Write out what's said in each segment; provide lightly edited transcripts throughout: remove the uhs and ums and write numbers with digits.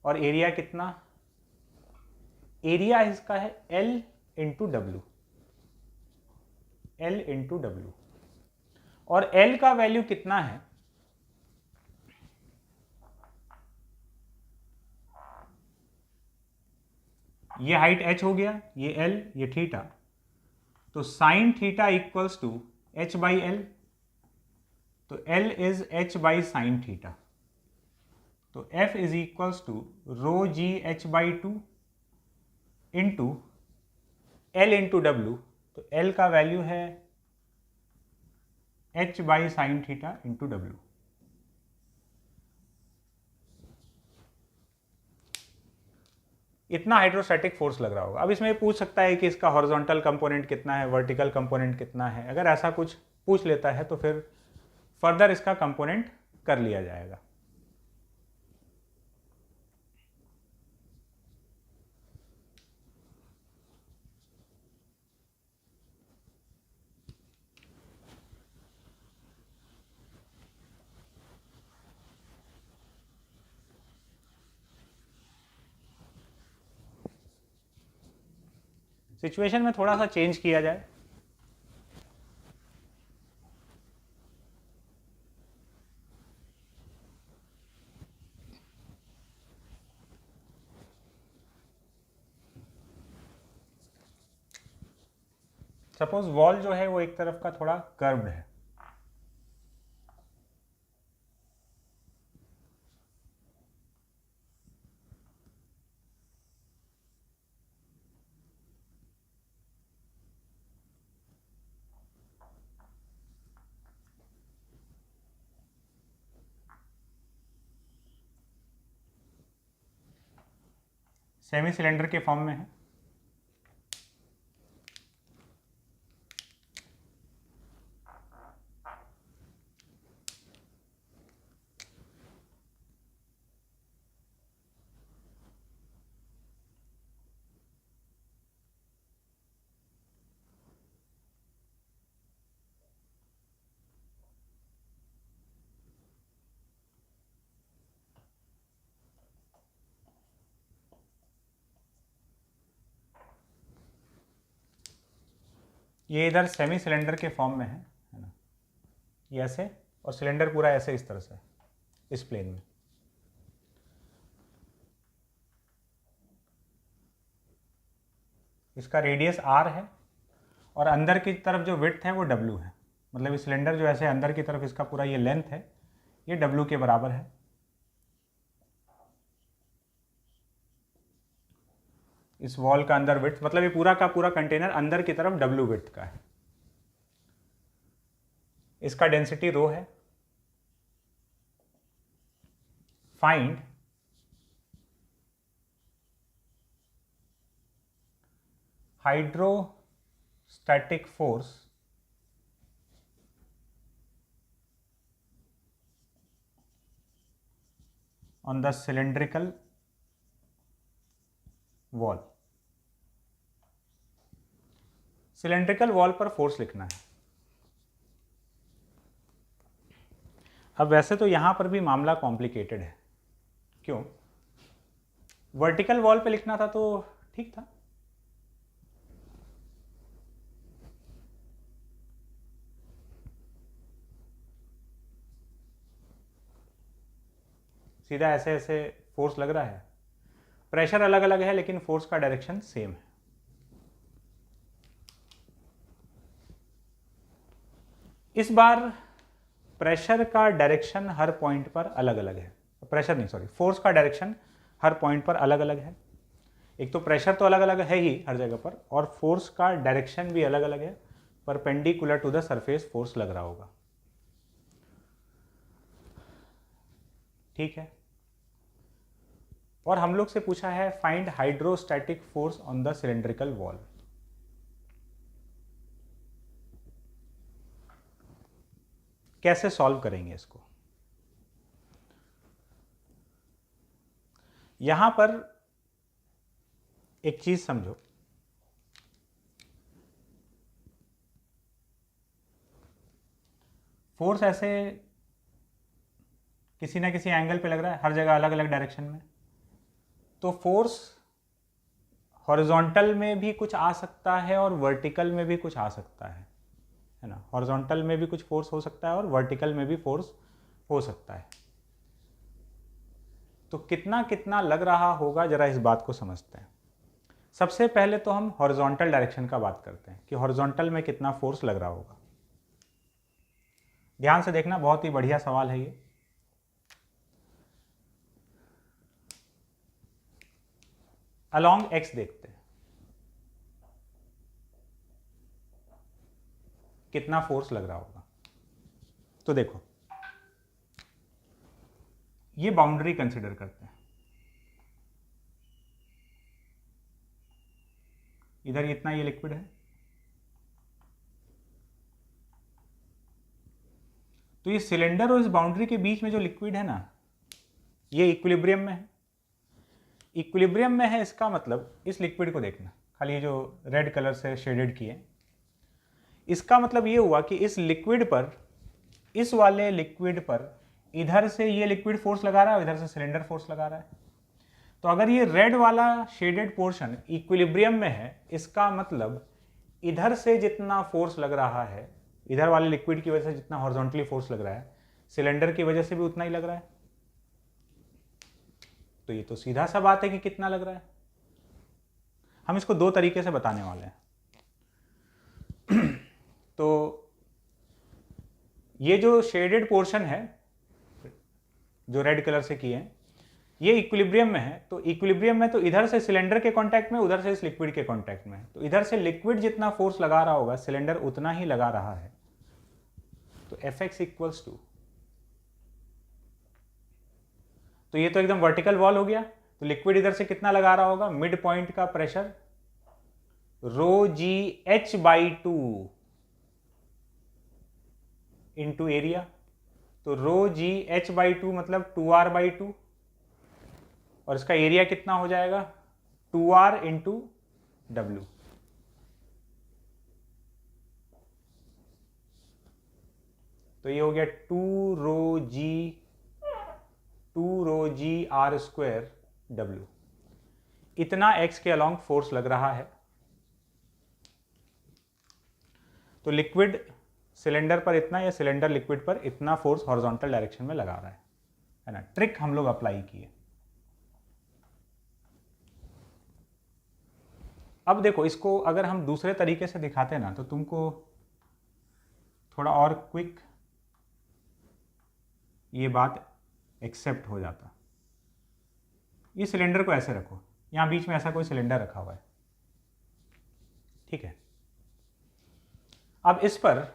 और एरिया कितना, एरिया इसका है L into W, L into W. और L का वैल्यू कितना है, ये हाइट h हो गया, ये L, ये थीटा, तो sine theta equals to h by L, तो L is h by sine theta, तो F is equals to rho g h by two into L into W, तो L का value है h by sine theta into W. इतना hydrostatic force लग रहा होगा। अब इसमें पूछ सकता है कि इसका हॉरिजॉन्टल कंपोनेंट कितना है, वर्टिकल कंपोनेंट कितना है। अगर ऐसा कुछ पूछ लेता है तो फिर फर्दर इसका कंपोनेंट कर लिया जाएगा। सिचुएशन में थोड़ा सा चेंज किया जाए। सपोज वॉल जो है वो एक तरफ का थोड़ा कर्व्ड है, सेमी सिलेंडर के फॉर्म में है, ये इधर सेमी सिलेंडर के फॉर्म में है ना, ये ऐसे, और सिलेंडर पूरा ऐसे इस तरह से इस प्लेन में। इसका रेडियस r है और अंदर की तरफ जो विड्थ है वो w है, मतलब ये सिलेंडर जो ऐसे अंदर की तरफ इसका पूरा ये लेंथ है, ये w के बराबर है। इस वॉल का अंदर विड्थ, मतलब ये पूरा का पूरा कंटेनर अंदर की तरफ w विड्थ का है। इसका डेंसिटी रो है। Find hydrostatic force on the cylindrical wall. Cylindrical wall पर फोर्स लिखना है। अब वैसे तो यहां पर भी मामला कॉम्प्लिकेटेड है, क्यों? वर्टिकल वॉल पे लिखना था तो ठीक था, सीधा ऐसे ऐसे फोर्स लग रहा है, प्रेशर अलग अलग है लेकिन फोर्स का डायरेक्शन सेम है। इस बार प्रेशर का डायरेक्शन हर पॉइंट पर अलग अलग है, प्रेशर नहीं सॉरी, फोर्स का डायरेक्शन हर पॉइंट पर अलग अलग है। एक तो प्रेशर तो अलग अलग है ही हर जगह पर, और फोर्स का डायरेक्शन भी अलग अलग है, perpendicular to the surface force लग रहा होगा। ठीक है, और हम लोग से पूछा है find hydrostatic force on the cylindrical wall. कैसे सॉल्व करेंगे इसको? यहां पर एक चीज समझो, फोर्स ऐसे किसी ना किसी एंगल पे लग रहा है, हर जगह अलग अलग डायरेक्शन में, तो फोर्स हॉरिजॉन्टल में भी कुछ आ सकता है और वर्टिकल में भी कुछ आ सकता है ना। हॉरिजॉन्टल में भी कुछ फोर्स हो सकता है और वर्टिकल में भी फोर्स हो सकता है। तो कितना कितना लग रहा होगा, जरा इस बात को समझते हैं। सबसे पहले तो हम हॉरिजॉन्टल डायरेक्शन का बात करते हैं कि हॉरिजॉन्टल में कितना फोर्स लग रहा होगा। ध्यान से देखना, बहुत ही बढ़िया सवाल है ये। अलोंग एक्स देखते हैं कितना फोर्स लग रहा होगा। तो देखो, ये बाउंड्री कंसीडर करते हैं। इधर इतना ये लिक्विड है, तो ये सिलेंडर और इस बाउंड्री के बीच में जो लिक्विड है ना, ये इक्विलिब्रियम में है। इक्विलिब्रियम में है, इसका मतलब इस लिक्विड को देखना, खाली ये जो रेड कलर से शेडेड किए, इसका मतलब ये हुआ कि इस लिक्विड पर, इस वाले लिक्विड पर इधर से ये लिक्विड फोर्स लगा रहा है, इधर से सिलेंडर फोर्स लगा रहा है। तो अगर ये रेड वाला शेडेड पोर्शन इक्विलिब्रियम में है, इसका मतलब इधर से जितना फोर्स लग रहा है, इधर वाले लिक्विड की वजह से जितना हॉरिजॉन्टली फोर्स लग रहा है, सिलेंडर की वजह से भी उतना ही लग रहा है। तो ये तो सीधा सा बात है कि कितना लग रहा है। हम इसको दो तरीके से बताने वाले हैं। तो ये जो शेडेड पोर्शन है, जो रेड कलर से किए हैं, ये इक्विलिब्रियम में है। तो इक्विलिब्रियम में तो इधर से सिलेंडर के कांटेक्ट में, उधर से इस लिक्विड के कांटेक्ट में, तो इधर से लिक्विड जितना फोर्स लगा रहा होगा, सिलेंडर उतना ही लगा रहा है। तो Fx इक्वल्स टू, तो ये तो एकदम वर्टिकल वॉल हो गया। तो लिक्विड इधर से कितना लगा रहा होगा, मिड पॉइंट का pressure rho g h by two into area. तो rho g h by two मतलब 2r बाई टू, और इसका एरिया कितना हो जाएगा 2r इंटू डब्ल्यू। तो ये हो गया 2 रो जी आर स्क्वायर डब्ल्यू। इतना एक्स के अलोंग फोर्स लग रहा है। तो लिक्विड सिलेंडर पर इतना या सिलेंडर लिक्विड पर इतना फोर्स हॉरिजॉन्टल डायरेक्शन में लगा रहा है ना। ट्रिक हम लोग अप्लाई किए। अब देखो, इसको अगर हम दूसरे तरीके से दिखाते ना, तो तुमको थोड़ा और क्विक ये बात एक्सेप्ट हो जाता। ये सिलेंडर को ऐसे रखो, यहां बीच में ऐसा कोई सिलेंडर रखा हुआ है, ठीक है। अब इस पर,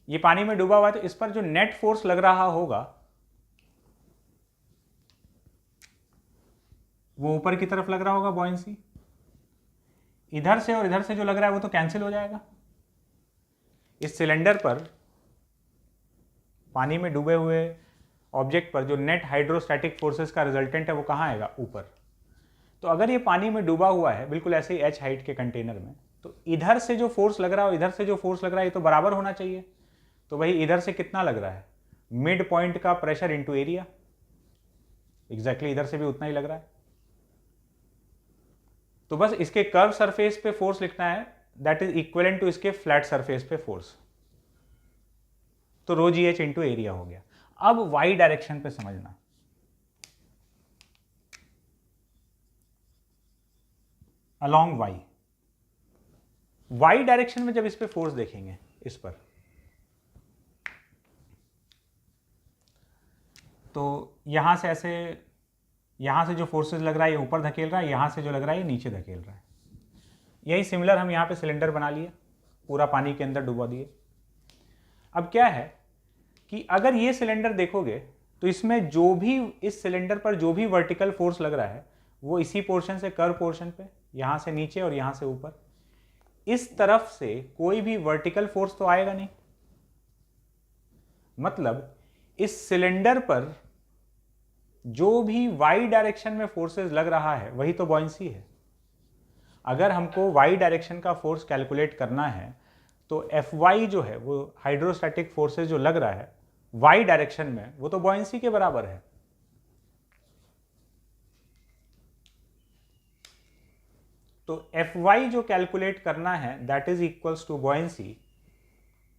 ये पानी में डूबा हुआ है, तो इस पर जो नेट फोर्स लग रहा होगा वो ऊपर की तरफ लग रहा होगा, बॉयंसी। इधर से और इधर से जो लग रहा है वो तो कैंसिल हो जाएगा। इस सिलेंडर पर, पानी में डूबे हुए ऑब्जेक्ट पर जो नेट हाइड्रोस्टैटिक फोर्सेस का रिजल्टेंट है वो कहाँ आएगा, ऊपर। तो अगर ये पानी में डूबा हुआ है बिल्कुल ऐसे ही h हाइट के कंटेनर में, तो इधर से जो फोर्स लग रहा है और इधर से जो फोर्स लग रहा है ये तो बराबर होना चाहिए। तो भाई इधर से कितना लग रहा है, मिड पॉइंट का प्रेशर इंटू एरिया, एग्जैक्टली इधर से भी उतना ही लग रहा है। तो बस इसके कर्व सरफेस पे फोर्स लिखना है, दैट इज इक्विवेलेंट टू इसके फ्लैट सरफेस पे फोर्स। तो rho g H into area हो गया। अब वाई डायरेक्शन पे समझना। अलोंग वाई, वाई डायरेक्शन में जब इस पे फोर्स देखेंगे, इस पर, तो यहां से ऐसे, यहां से जो फोर्सेस लग रहा है ये ऊपर धकेल रहा है, यहां से जो लग रहा है ये नीचे धकेल रहा है। यही सिमिलर हम यहां पे सिलेंडर बना लिए, पूरा पानी के अंदर डुबा दिए। अब क्या है कि अगर ये सिलेंडर देखोगे तो इसमें जो भी, इस सिलेंडर पर जो भी वर्टिकल फोर्स लग रहा है वो इसी पोर्शन से, कर्व पोर्शन पे, यहां से नीचे और यहां से ऊपर, इस तरफ से कोई भी वर्टिकल फोर्स तो आएगा नहीं। मतलब इस सिलेंडर पर जो भी वाई डायरेक्शन में फोर्सेस लग रहा है वही तो बॉयंसी है। अगर हमको वाई डायरेक्शन का फोर्स कैलकुलेट करना है तो Fy जो है वो हाइड्रोस्टैटिक फोर्सेस जो लग रहा है वाई डायरेक्शन में, वो तो बॉयंसी के बराबर है। तो Fy जो कैलकुलेट करना है that is equals to buoyancy,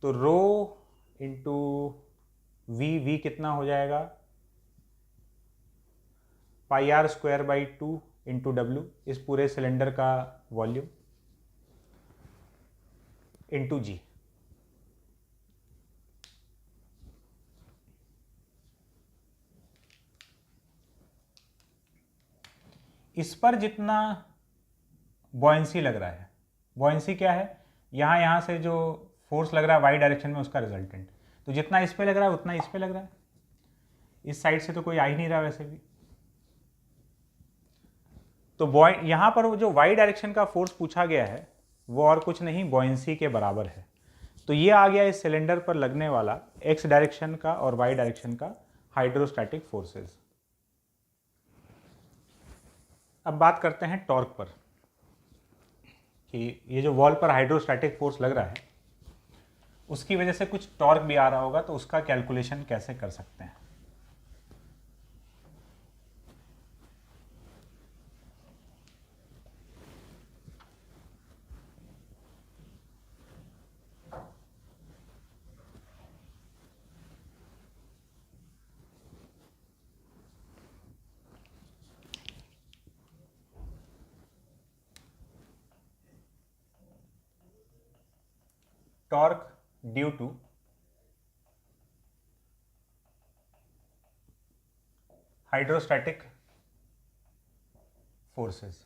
तो रो इंटू वी कितना हो जाएगा, pi r square by 2 into W, इस पूरे सिलेंडर का वॉल्यूम, इंटू जी। इस पर जितना बॉयंसी लग रहा है, बॉयंसी क्या है, यहाँ से जो फोर्स लग रहा है वाई डायरेक्शन में उसका रिजल्टेंट, तो जितना इस पे लग रहा है उतना इस पे लग रहा है, इस साइड से तो कोई आ ही नहीं रहा वैसे भी। तो यहाँ पर वो जो वाई डायरेक्शन का फोर्स पूछा गया है वो और कुछ नहीं बॉयंसी के बराबर है। तो ये आ गया इस सिलेंडर पर लगने वाला एक्स डायरेक्शन का और वाई डायरेक्शन का हाइड्रोस्टैटिक फोर्सेस। अब बात करते हैं टॉर्क पर, कि ये जो वॉल पर हाइड्रोस्टैटिक फोर्स लग रहा है उसकी वजह से कुछ टॉर्क भी आ रहा होगा, तो उसका कैलकुलेशन कैसे कर सकते हैं। Torque due to hydrostatic forces.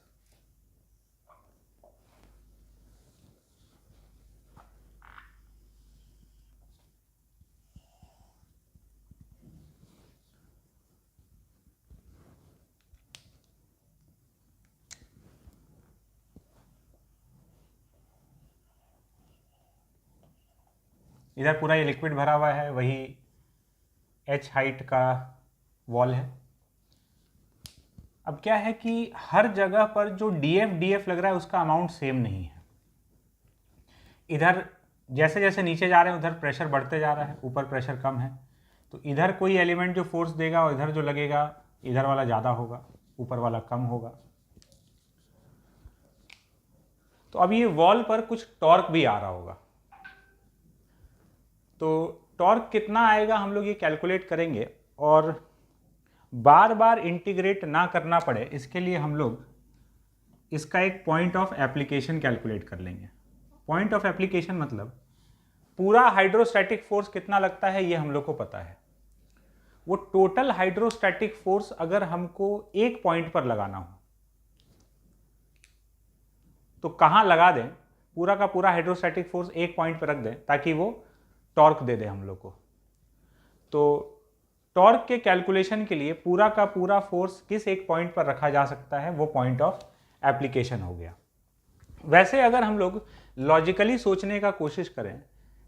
इधर पूरा ये लिक्विड भरा हुआ है, वही h हाइट का वॉल है। अब क्या है कि हर जगह पर जो df लग रहा है उसका अमाउंट सेम नहीं है। इधर जैसे जैसे नीचे जा रहे हैं उधर प्रेशर बढ़ते जा रहा है, ऊपर प्रेशर कम है, तो इधर कोई एलिमेंट जो फोर्स देगा और इधर जो लगेगा इधर वाला ज़्यादा होगा, ऊपर वाला कम होगा। तो अब ये वॉल पर कुछ टॉर्क भी आ रहा होगा, तो टॉर्क कितना आएगा हम लोग ये कैलकुलेट करेंगे, और बार बार इंटीग्रेट ना करना पड़े इसके लिए हम लोग इसका एक पॉइंट ऑफ एप्लीकेशन कैलकुलेट कर लेंगे। पॉइंट ऑफ एप्लीकेशन मतलब पूरा हाइड्रोस्टैटिक फोर्स कितना लगता है ये हम लोग को पता है, वो टोटल हाइड्रोस्टैटिक फोर्स अगर हमको एक पॉइंट पर लगाना हो तो कहाँ लगा दें, पूरा का पूरा हाइड्रोस्टैटिक फोर्स एक पॉइंट पर रख दें ताकि वो टॉर्क दे दे हम लोग को। तो टॉर्क के कैलकुलेशन के लिए पूरा का पूरा फोर्स किस एक पॉइंट पर रखा जा सकता है वो पॉइंट ऑफ एप्लीकेशन हो गया। वैसे अगर हम लोग लॉजिकली सोचने का कोशिश करें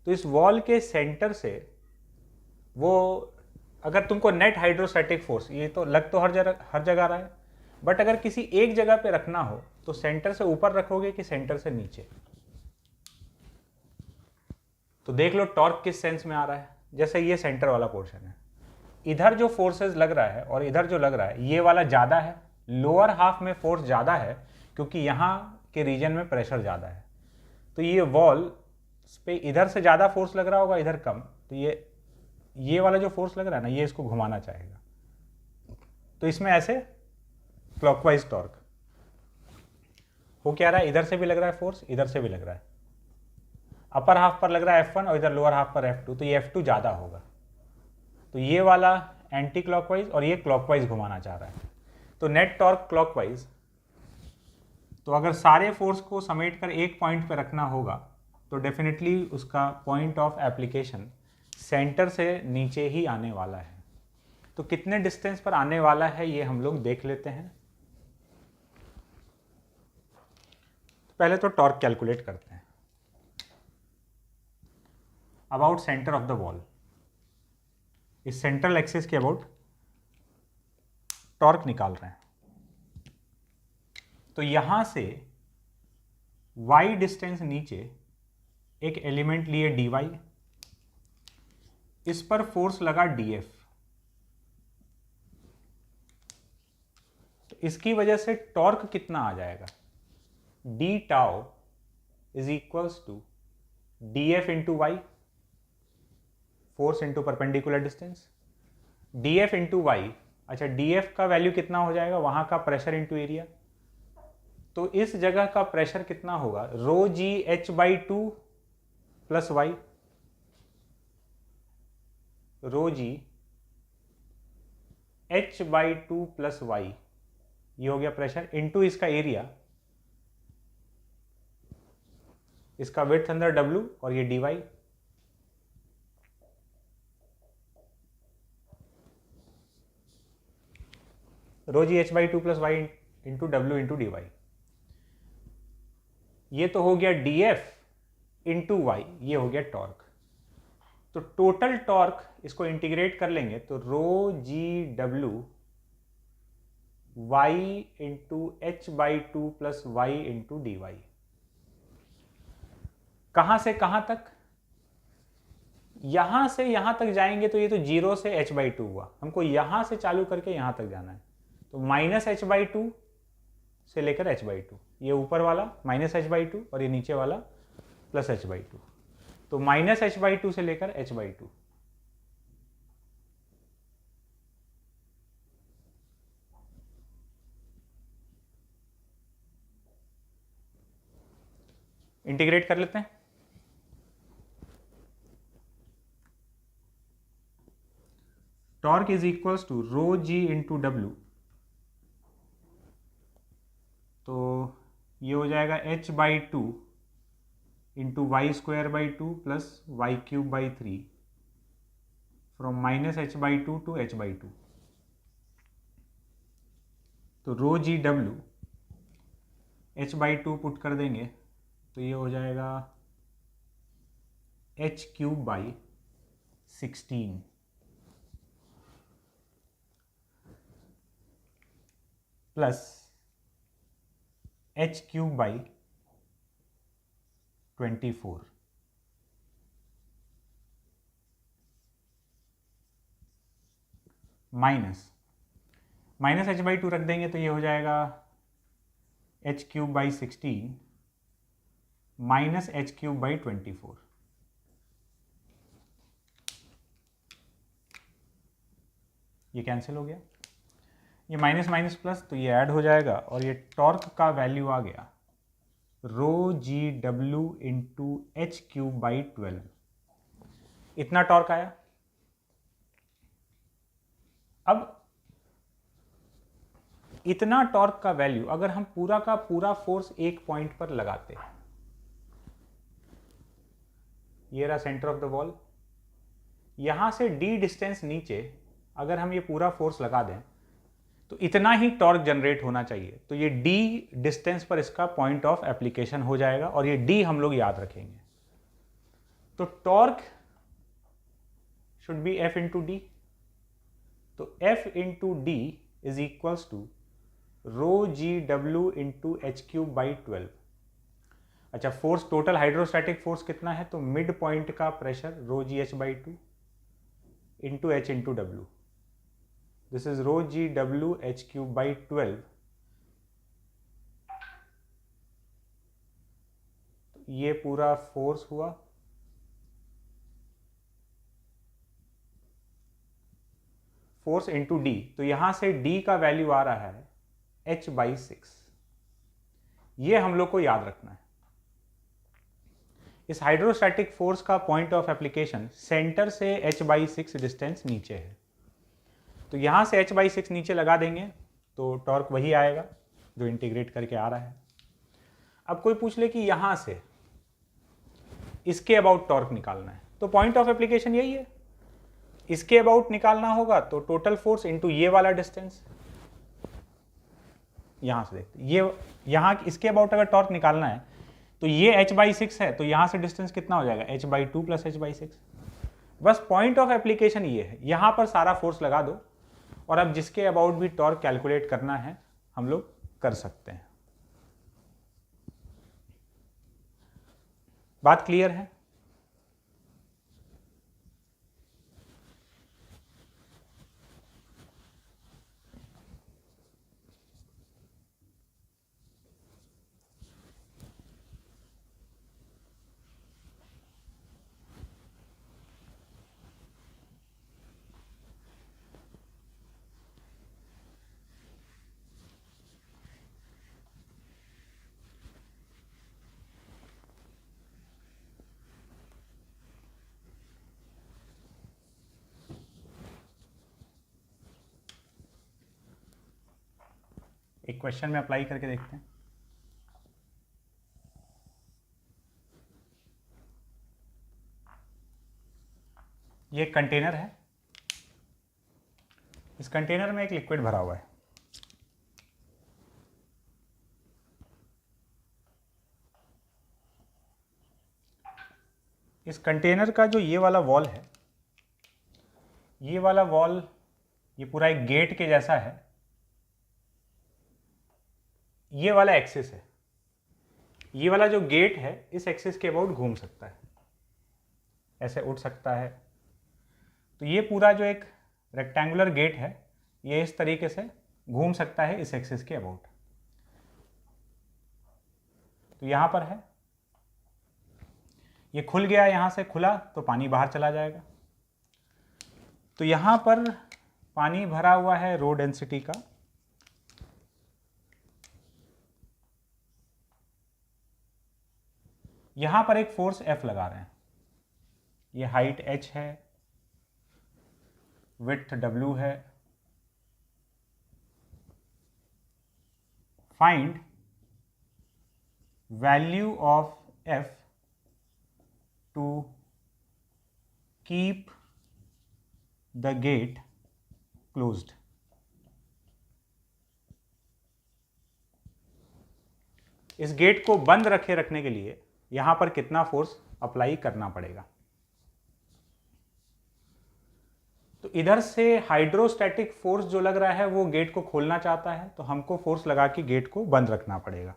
तो इस वॉल के सेंटर से वो, अगर तुमको नेट हाइड्रोस्टैटिक फोर्स, ये तो लग तो हर जगह रहा है, बट अगर किसी एक जगह पे रखना हो तो सेंटर से ऊपर रखोगे कि सेंटर से नीचे, तो देख लो टॉर्क किस सेंस में आ रहा है। जैसे ये सेंटर वाला पोर्शन है, इधर जो फोर्सेस लग रहा है और इधर जो लग रहा है ये वाला ज़्यादा है, लोअर हाफ में फोर्स ज़्यादा है क्योंकि यहाँ के रीजन में प्रेशर ज़्यादा है। तो ये वॉल पे इधर से ज़्यादा फोर्स लग रहा होगा, इधर कम, तो ये वाला जो फोर्स लग रहा है ना ये इसको घुमाना चाहेगा, तो इसमें ऐसे क्लॉकवाइज टॉर्क हो क्या रहा है, इधर से भी लग रहा है फोर्स, इधर से भी लग रहा है, अपर हाफ पर लग रहा है F1 और इधर लोअर हाफ पर F2, तो ये F2 ज़्यादा होगा, तो ये वाला एंटी क्लॉकवाइज और ये क्लॉकवाइज घुमाना चाह रहा है, तो नेट टॉर्क क्लॉकवाइज। तो अगर सारे फोर्स को समेट कर एक पॉइंट पर रखना होगा तो डेफिनेटली उसका पॉइंट ऑफ एप्लीकेशन सेंटर से नीचे ही आने वाला है। तो कितने डिस्टेंस पर आने वाला है ये हम लोग देख लेते हैं। पहले तो टॉर्क कैलकुलेट करते हैं। About centre of the wall, इस सेंट्रल एक्सिस के अबाउट टॉर्क निकाल रहे हैं, तो यहां से y डिस्टेंस नीचे एक एलिमेंट लिए dy, इस पर फोर्स लगा df, तो इसकी वजह से टॉर्क कितना आ जाएगा, d tau is equals to d F into y, force into perpendicular distance, d F into y. अच्छा, डी एफ का वैल्यू कितना हो जाएगा, वहां का प्रेशर इंटू एरिया। तो इस जगह का प्रेशर कितना होगा, rho g h by two plus y, rho g h by two plus y, ये हो गया प्रेशर, इंटू इसका एरिया, इसका विड्थ अंदर डब्ल्यू और ये d y. Rho g h by two plus y into W into d y. ये तो हो गया डी एफ इंटू वाई, ये हो गया टॉर्क। तो टोटल टॉर्क इसको इंटीग्रेट कर लेंगे तो rho g W y into h by two plus y into d y. कहां से कहां तक, यहां से यहां तक जाएंगे तो ये तो 0 से एच बाई टू हुआ, हमको यहां से चालू करके यहां तक जाना है। तो माइनस एच बाई टू से लेकर एच बाई टू, ये ऊपर वाला माइनस एच बाई टू और ये नीचे वाला प्लस एच बाई टू। तो माइनस एच बाई टू से लेकर एच बाई टू। इंटीग्रेट कर लेते हैं। Torque is equals to rho g into W, तो ये हो जाएगा h by two into y square by two plus y cube by three from minus h by two to h by two. तो rho g W h by two put कर देंगे तो ये हो जाएगा H cube by 16 plus H cube by 24 minus h by to रख देंगे तो ये हो जाएगा H cube by 16 minus H cube by 24। ये कैंसिल हो गया, ये माइनस माइनस प्लस तो ये ऐड हो जाएगा और ये टॉर्क का वैल्यू आ गया rho g W into h cube by 12। इतना टॉर्क आया। अब इतना टॉर्क का वैल्यू अगर हम पूरा का पूरा फोर्स एक पॉइंट पर लगाते हैं, ये रहा सेंटर ऑफ द वॉल, यहां से डी डिस्टेंस नीचे अगर हम ये पूरा फोर्स लगा दें तो इतना ही टॉर्क जनरेट होना चाहिए। तो ये डी डिस्टेंस पर इसका पॉइंट ऑफ एप्लीकेशन हो जाएगा और ये डी हम लोग याद रखेंगे। तो torque should be F into D. तो F into D is equals to rho g W into h cube by 12। अच्छा, फोर्स टोटल हाइड्रोस्टैटिक फोर्स कितना है, तो मिड पॉइंट का pressure rho g h by two into h into W, this is rho g W h cube by 12। ये पूरा force हुआ, force into D, तो यहां से डी का वैल्यू आ रहा है एच बाई 6। ये हम लोग को याद रखना है। इस हाइड्रोस्टैटिक फोर्स का पॉइंट ऑफ एप्लीकेशन सेंटर से h बाई 6 डिस्टेंस नीचे है। तो यहां से h बाई 6 नीचे लगा देंगे तो टॉर्क वही आएगा जो इंटीग्रेट करके आ रहा है। अब कोई पूछ ले कि यहां से इसके अबाउट टॉर्क निकालना है, तो पॉइंट ऑफ एप्लीकेशन यही है, इसके अबाउट निकालना होगा तो टोटल फोर्स इंटू ये वाला डिस्टेंस। यहां से देखते, ये यहां इसके अबाउट अगर टॉर्क निकालना है तो ये h बाई 6 है, तो यहां से डिस्टेंस कितना हो जाएगा, h by 2 plus h by 6। बस पॉइंट ऑफ एप्लीकेशन ये है, यहां पर सारा फोर्स लगा दो और अब जिसके अबाउट भी टॉर्क कैलकुलेट करना है हम लोग कर सकते हैं। बात क्लियर है? एक क्वेश्चन में अप्लाई करके देखते हैं। ये एक कंटेनर है, इस कंटेनर में एक लिक्विड भरा हुआ है। इस कंटेनर का जो ये वाला वॉल है, ये वाला वॉल ये पूरा एक गेट के जैसा है। ये वाला एक्सिस है, ये वाला जो गेट है इस एक्सिस के अबाउट घूम सकता है, ऐसे उठ सकता है। तो ये पूरा जो एक रेक्टेंगुलर गेट है ये इस तरीके से घूम सकता है इस एक्सिस के अबाउट। तो यहां पर है, ये खुल गया, यहां से खुला तो पानी बाहर चला जाएगा। तो यहां पर पानी भरा हुआ है रो डेंसिटी का, यहां पर एक फोर्स F लगा रहे हैं। ये हाइट h है, विड्थ W है। Find value of F to keep the gate closed. इस गेट को बंद रखने के लिए यहां पर कितना फोर्स अप्लाई करना पड़ेगा। तो इधर से हाइड्रोस्टैटिक फोर्स जो लग रहा है वो गेट को खोलना चाहता है, तो हमको फोर्स लगा के गेट को बंद रखना पड़ेगा।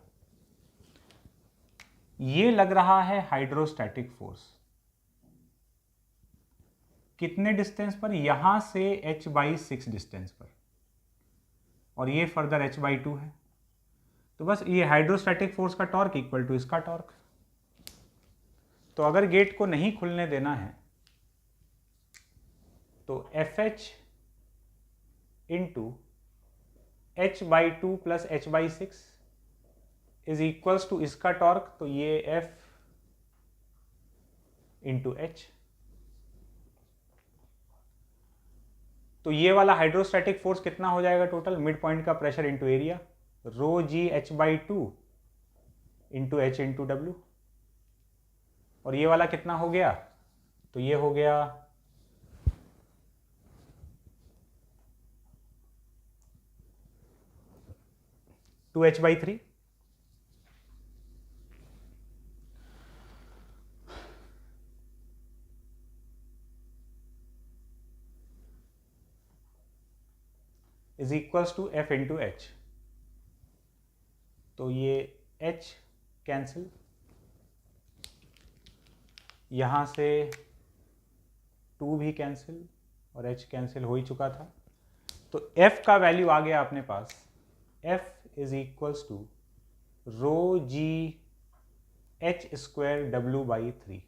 ये लग रहा है हाइड्रोस्टैटिक फोर्स कितने डिस्टेंस पर, यहां से h/6 डिस्टेंस पर, और ये फर्दर h/2 है। तो बस ये हाइड्रोस्टैटिक फोर्स का टॉर्क इक्वल टू इसका टॉर्क। तो अगर गेट को नहीं खुलने देना है तो FH into h/2 plus h/6 is equals to इसका टॉर्क, तो ये F इंटू H। तो ये वाला हाइड्रोस्टैटिक फोर्स कितना हो जाएगा टोटल, मिड पॉइंट का प्रेशर इंटू एरिया, रो जी h/2 into H into W। और ये वाला कितना हो गया, तो ये हो गया 2h/3। Is equals to F into H। तो ये H कैंसिल, यहाँ से 2 भी कैंसिल और H कैंसिल हो ही चुका था। तो F का वैल्यू आ गया अपने पास, F is equals to rho g h² W/3।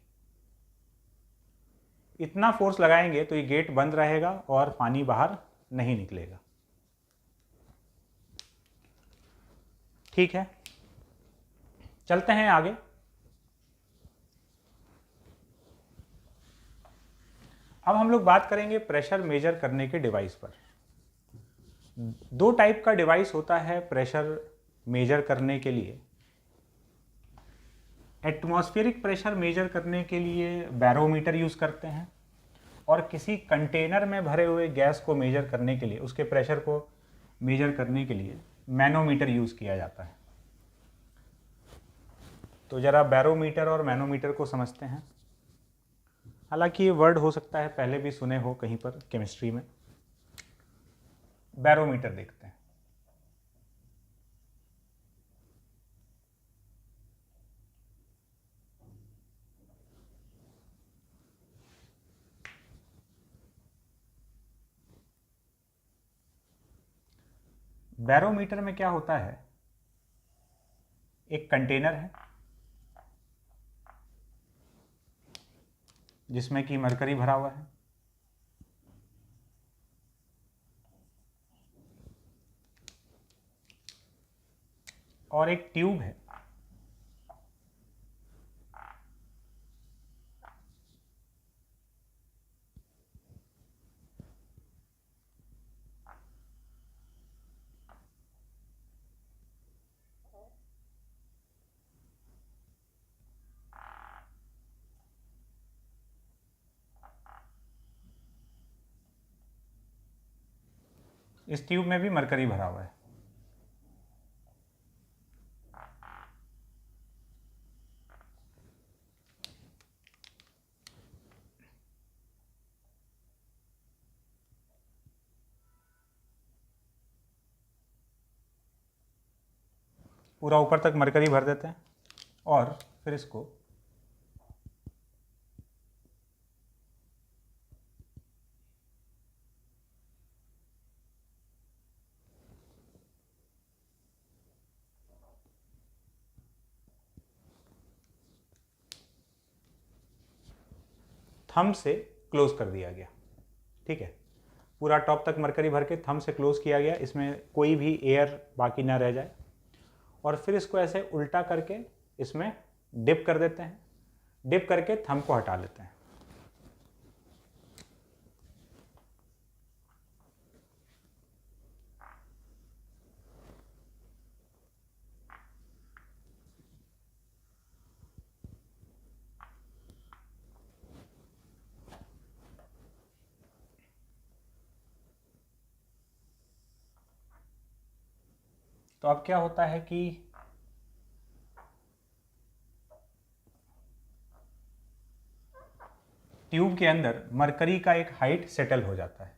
इतना फोर्स लगाएंगे तो ये गेट बंद रहेगा और पानी बाहर नहीं निकलेगा। ठीक है, चलते हैं आगे। अब हम लोग बात करेंगे प्रेशर मेजर करने के डिवाइस पर। दो टाइप का डिवाइस होता है प्रेशर मेजर करने के लिए। एटमॉस्फेरिक प्रेशर मेजर करने के लिए बैरोमीटर यूज करते हैं, और किसी कंटेनर में भरे हुए गैस को मेजर करने के लिए, उसके प्रेशर को मेजर करने के लिए मैनोमीटर यूज किया जाता है। तो जरा बैरोमीटर और मैनोमीटर को समझते हैं। हालांकि ये वर्ड हो सकता है पहले भी सुने हो कहीं पर केमिस्ट्री में। बैरोमीटर देखते हैं। बैरोमीटर में क्या होता है, एक कंटेनर है जिसमें कि मरकरी भरा हुआ है, और एक ट्यूब है। इस ट्यूब में भी मरकरी भरा हुआ है। पूरा ऊपर तक मरकरी भर देते हैं और फिर इसको थंब से क्लोज कर दिया गया। ठीक है, पूरा टॉप तक मरकरी भर के थंब से क्लोज किया गया, इसमें कोई भी एयर बाकी ना रह जाए। और फिर इसको ऐसे उल्टा करके इसमें डिप कर देते हैं, डिप करके थंब को हटा लेते हैं। तो अब क्या होता है कि ट्यूब के अंदर मरकरी का एक हाइट सेटल हो जाता है।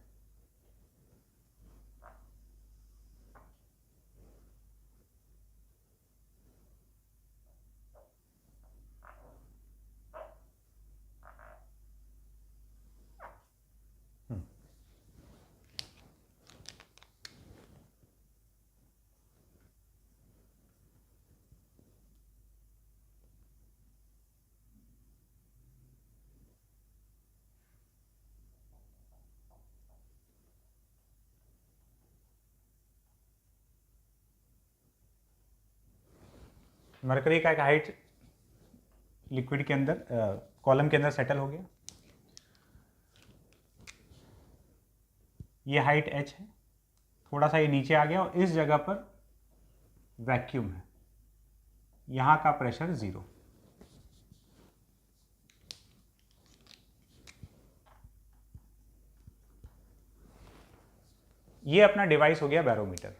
मरकरी का एक हाइट लिक्विड के अंदर कॉलम के अंदर सेटल हो गया। ये हाइट h है, थोड़ा सा ये नीचे आ गया और इस जगह पर वैक्यूम है, यहां का प्रेशर 0। ये अपना डिवाइस हो गया बैरोमीटर।